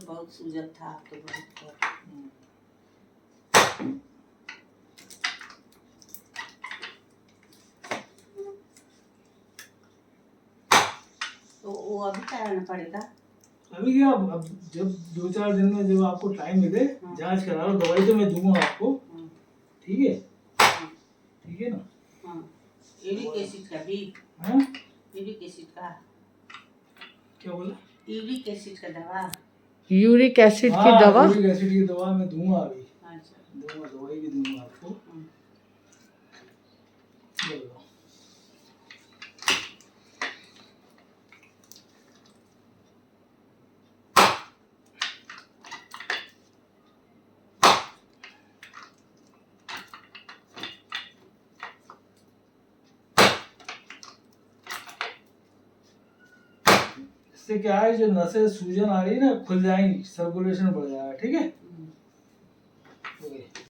तो बहुत सूजन था, अब तो बहुत तो वो अभी कराना पड़ेगा। अभी क्या, अब जब 2-4 दिन में जब आपको टाइम मिले जांच करा लो, दवाई तो मैं दूंगा आपको। ठीक है, ठीक है ना। हाँ, यूरिक एसिड का भी। हाँ, यूरिक एसिड का क्या बोला? यूरिक एसिड का दवा। यूरिक एसिड की हाँ, दवा। यूरिक एसिड की दवा मैं दूंगा अभी। अच्छा, दूंगा, दवाई भी दूंगा आपको। ये लो। इससे क्या है, जो नसें सूजन आ रही है ना खुल जाएंगी, सर्कुलेशन बढ़ जाएगा। ठीक है।